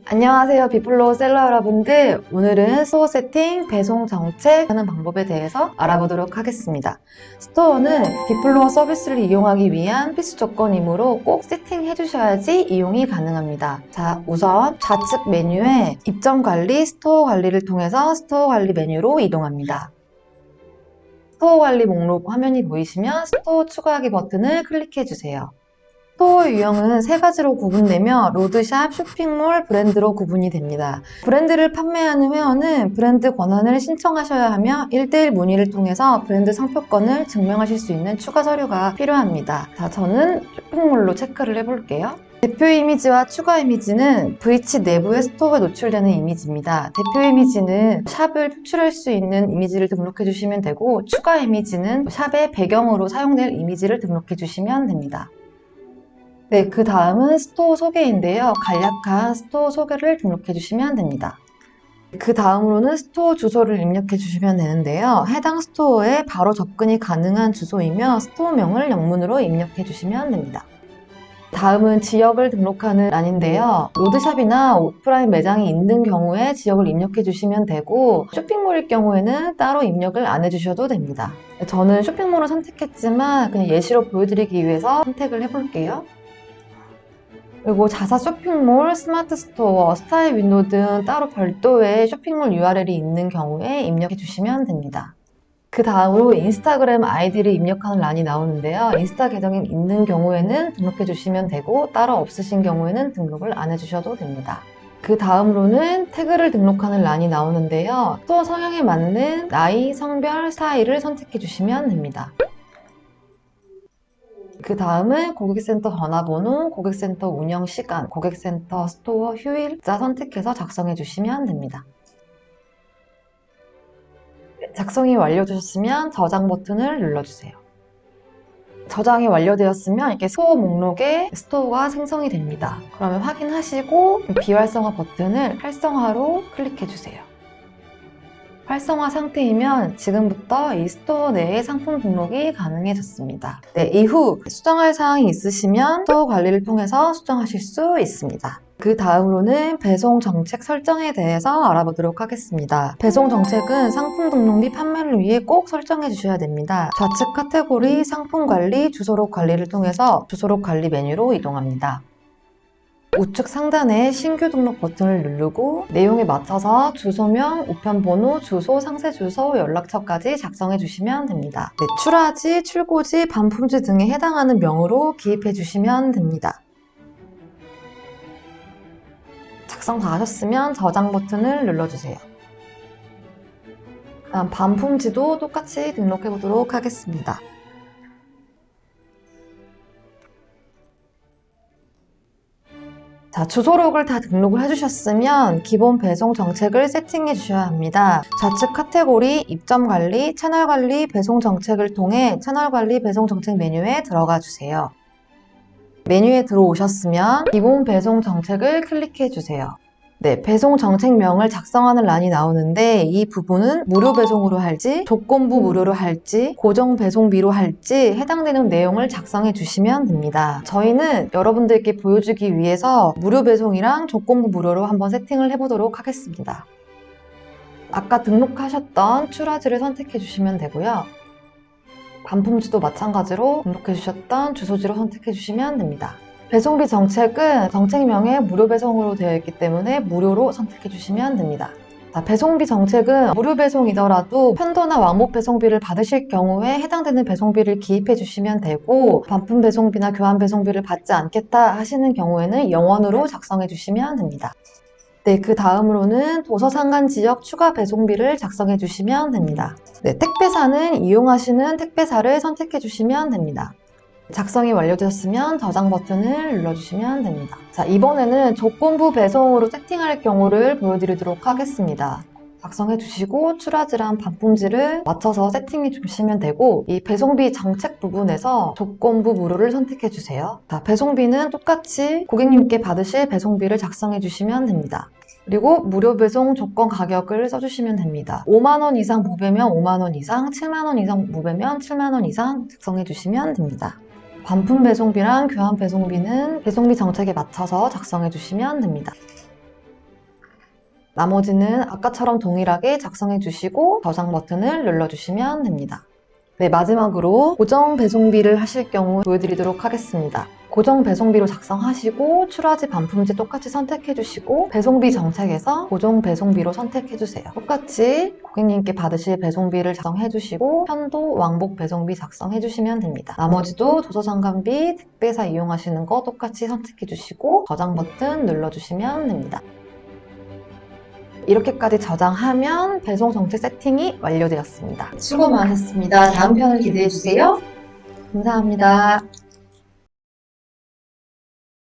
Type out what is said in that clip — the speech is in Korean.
안녕하세요, 비플로우 셀러 여러분들. 오늘은 스토어 세팅, 배송 정책 하는 방법에 대해서 알아보도록 하겠습니다. 스토어는 비플로우 서비스를 이용하기 위한 필수 조건이므로 꼭 세팅해 주셔야지 이용이 가능합니다. 자, 우선 좌측 메뉴에 입점 관리, 스토어 관리를 통해서 스토어 관리 메뉴로 이동합니다. 스토어 관리 목록 화면이 보이시면 스토어 추가하기 버튼을 클릭해 주세요. 스토어 유형은 세 가지로 구분되며 로드샵, 쇼핑몰, 브랜드로 구분이 됩니다. 브랜드를 판매하는 회원은 브랜드 권한을 신청하셔야 하며 1:1 문의를 통해서 브랜드 상표권을 증명하실 수 있는 추가 서류가 필요합니다. 자, 저는 쇼핑몰로 체크를 해볼게요. 대표 이미지와 추가 이미지는 브이치 내부의 스토어에 노출되는 이미지입니다. 대표 이미지는 샵을 표출할 수 있는 이미지를 등록해 주시면 되고, 추가 이미지는 샵의 배경으로 사용될 이미지를 등록해 주시면 됩니다. 네, 그 다음은 스토어 소개인데요. 간략한 스토어 소개를 등록해 주시면 됩니다. 그 다음으로는 스토어 주소를 입력해 주시면 되는데요. 해당 스토어에 바로 접근이 가능한 주소이며 스토어명을 영문으로 입력해 주시면 됩니다. 다음은 지역을 등록하는 란인데요. 로드샵이나 오프라인 매장이 있는 경우에 지역을 입력해 주시면 되고, 쇼핑몰일 경우에는 따로 입력을 안 해주셔도 됩니다. 저는 쇼핑몰을 선택했지만 그냥 예시로 보여드리기 위해서 선택을 해볼게요. 그리고 자사 쇼핑몰, 스마트 스토어, 스타일 윈도우 등 따로 별도의 쇼핑몰 URL이 있는 경우에 입력해 주시면 됩니다. 그 다음으로 인스타그램 아이디를 입력하는 란이 나오는데요. 인스타 계정이 있는 경우에는 등록해 주시면 되고, 따로 없으신 경우에는 등록을 안 해주셔도 됩니다. 그 다음으로는 태그를 등록하는 란이 나오는데요. 스토어 성향에 맞는 나이, 성별, 스타일을 선택해 주시면 됩니다. 그 다음은 고객센터 전화번호, 고객센터 운영시간, 고객센터 스토어 휴일자 선택해서 작성해 주시면 됩니다. 작성이 완료되셨으면 저장 버튼을 눌러주세요. 저장이 완료되었으면 이렇게 스토어 목록에 스토어가 생성이 됩니다. 그러면 확인하시고 비활성화 버튼을 활성화로 클릭해 주세요. 활성화 상태이면 지금부터 이 스토어 내에 상품 등록이 가능해졌습니다. 네, 이후 수정할 사항이 있으시면 스토어 관리를 통해서 수정하실 수 있습니다. 그 다음으로는 배송 정책 설정에 대해서 알아보도록 하겠습니다. 배송 정책은 상품 등록 및 판매를 위해 꼭 설정해 주셔야 됩니다. 좌측 카테고리 상품 관리, 주소록 관리를 통해서 주소록 관리 메뉴로 이동합니다. 우측 상단에 신규 등록 버튼을 누르고 내용에 맞춰서 주소명, 우편번호, 주소, 상세 주소, 연락처까지 작성해 주시면 됩니다. 네, 출하지, 출고지, 반품지 등에 해당하는 명으로 기입해 주시면 됩니다. 작성 다 하셨으면 저장 버튼을 눌러주세요. 다음 반품지도 똑같이 등록해 보도록 하겠습니다. 자, 주소록을 다 등록을 해주셨으면 기본 배송 정책을 세팅해 주셔야 합니다. 좌측 카테고리, 입점 관리, 채널 관리, 배송 정책을 통해 채널 관리, 배송 정책 메뉴에 들어가 주세요. 메뉴에 들어오셨으면 기본 배송 정책을 클릭해 주세요. 네, 배송 정책명을 작성하는 란이 나오는데 이 부분은 무료 배송으로 할지, 조건부 무료로 할지, 고정 배송비로 할지 해당되는 내용을 작성해 주시면 됩니다. 저희는 여러분들께 보여주기 위해서 무료 배송이랑 조건부 무료로 한번 세팅을 해보도록 하겠습니다. 아까 등록하셨던 출하지를 선택해 주시면 되고요. 반품지도 마찬가지로 등록해 주셨던 주소지로 선택해 주시면 됩니다. 배송비 정책은 정책명에 무료 배송으로 되어 있기 때문에 무료로 선택해 주시면 됩니다. 자, 배송비 정책은 무료 배송이더라도 편도나 왕복 배송비를 받으실 경우에 해당되는 배송비를 기입해 주시면 되고, 반품 배송비나 교환 배송비를 받지 않겠다 하시는 경우에는 0원으로 작성해 주시면 됩니다. 네, 그 다음으로는 도서상간 지역 추가 배송비를 작성해 주시면 됩니다. 네, 택배사는 이용하시는 택배사를 선택해 주시면 됩니다. 작성이 완료되었으면 저장 버튼을 눌러주시면 됩니다. 자, 이번에는 조건부 배송으로 세팅할 경우를 보여드리도록 하겠습니다. 작성해 주시고 출하지랑 반품지를 맞춰서 세팅해 주시면 되고, 이 배송비 정책 부분에서 조건부 무료를 선택해 주세요. 자, 배송비는 똑같이 고객님께 받으실 배송비를 작성해 주시면 됩니다. 그리고 무료 배송 조건 가격을 써주시면 됩니다. 5만원 이상 무배면 5만원 이상, 7만원 이상 무배면 7만원 이상 작성해 주시면 됩니다. 반품 배송비랑 교환 배송비는 배송비 정책에 맞춰서 작성해 주시면 됩니다. 나머지는 아까처럼 동일하게 작성해 주시고 저장 버튼을 눌러주시면 됩니다. 네, 마지막으로 고정 배송비를 하실 경우 보여드리도록 하겠습니다. 고정 배송비로 작성하시고 출하지 반품지 똑같이 선택해 주시고 배송비 정책에서 고정 배송비로 선택해 주세요. 똑같이 고객님께 받으실 배송비를 작성해 주시고 편도 왕복 배송비 작성해 주시면 됩니다. 나머지도 도서상관비, 택배사 이용하시는 거 똑같이 선택해 주시고 저장 버튼 눌러주시면 됩니다. 이렇게까지 저장하면 배송 정책 세팅이 완료되었습니다. 수고 많으셨습니다. 다음 편을 기대해주세요. 감사합니다.